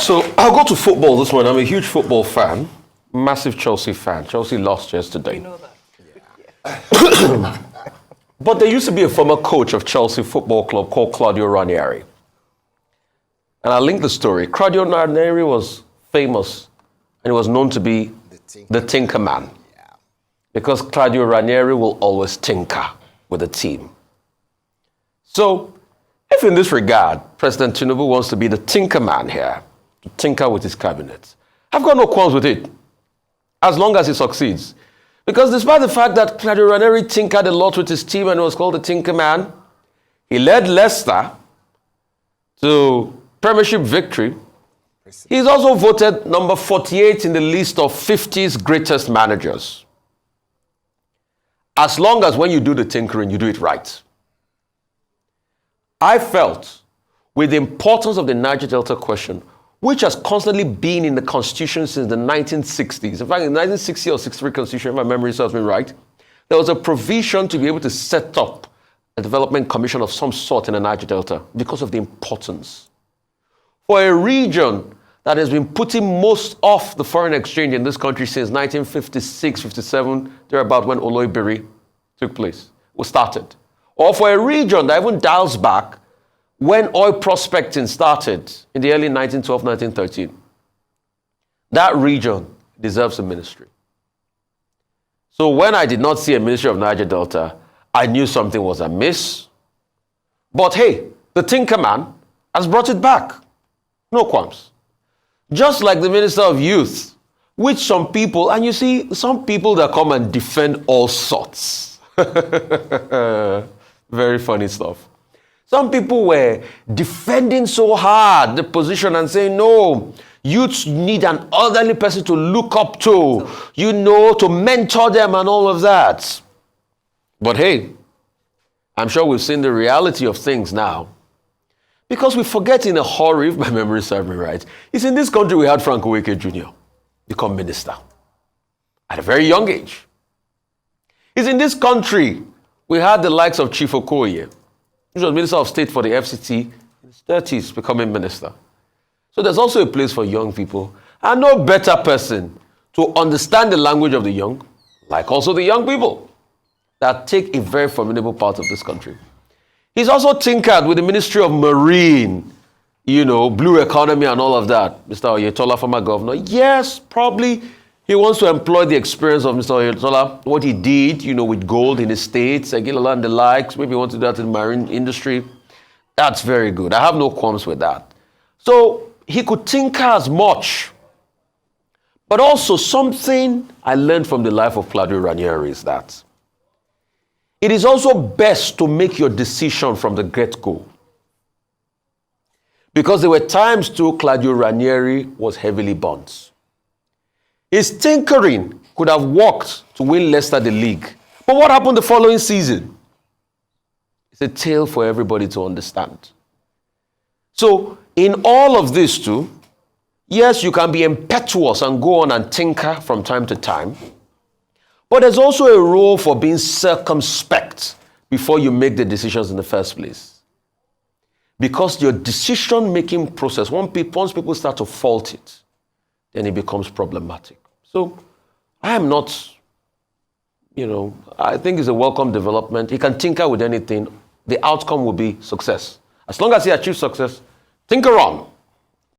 So I'll go to football this morning. I'm a huge football fan, massive Chelsea fan. Chelsea lost yesterday. You know that. But there used to be a former coach of Chelsea Football Club called Claudio Ranieri. And I linked the story. Claudio Ranieri was famous and he was known to be the tinker man. Yeah. Because Claudio Ranieri will always tinker with the team. So, if in this regard, President Tinubu wants to be the tinker man here, to tinker with his cabinet, I've got no qualms with it, as long as he succeeds. Because despite the fact that Claudio Ranieri tinkered a lot with his team and was called the tinker man, he led Leicester to Premiership victory. He's also voted number 48 in the list of 50's greatest managers. As long as when you do the tinkering, you do it right. I felt, with the importance of the Niger Delta question, which has constantly been in the Constitution since the 1960s. In fact, in the 1960 or 63 Constitution, if my memory serves me right, there was a provision to be able to set up a development commission of some sort in the Niger Delta because of the importance. For a region that has been putting most of the foreign exchange in this country since 1956, 57, thereabout when Oloibiri took place, was started. Or for a region that even dials back when oil prospecting started in the early 1912, 1913. That region deserves a ministry. So when I did not see a ministry of Niger Delta, I knew something was amiss. But hey, the tinker man has brought it back. No qualms. Just like the Minister of Youth, which some people, and you see, some people that come and defend all sorts. Very funny stuff. Some people were defending so hard the position and saying, no, youths need an elderly person to look up to, to mentor them and all of that. But hey, I'm sure we've seen the reality of things now. Because we forget in a hurry, if my memory serves me right, it's in this country we had Frank Oweke Jr. become minister at a very young age. It's in this country we had the likes of Chief Okoye, who was Minister of State for the FCT in his 30s, becoming minister. So there's also a place for young people, and no better person to understand the language of the young, like also the young people that take a very formidable part of this country. He's also tinkered with the Ministry of Marine, blue economy and all of that. Mr. Oyetola, former governor. Yes, probably he wants to employ the experience of Mr. Oyetola, what he did, with gold in his states, Aguilala and the likes. Maybe he wants to do that in the marine industry. That's very good. I have no qualms with that. So he could tinker as much. But also something I learned from the life of Claudio Ranieri is that it is also best to make your decision from the get-go. Because there were times too Claudio Ranieri was heavily burnt. His tinkering could have worked to win Leicester the league. But what happened the following season? It's a tale for everybody to understand. So in all of this too, yes, you can be impetuous and go on and tinker from time to time. But there's also a role for being circumspect before you make the decisions in the first place. Because your decision-making process, once people start to fault it, then it becomes problematic. So I am not, I think it's a welcome development. He can tinker with anything. The outcome will be success. As long as he achieves success, tinker on.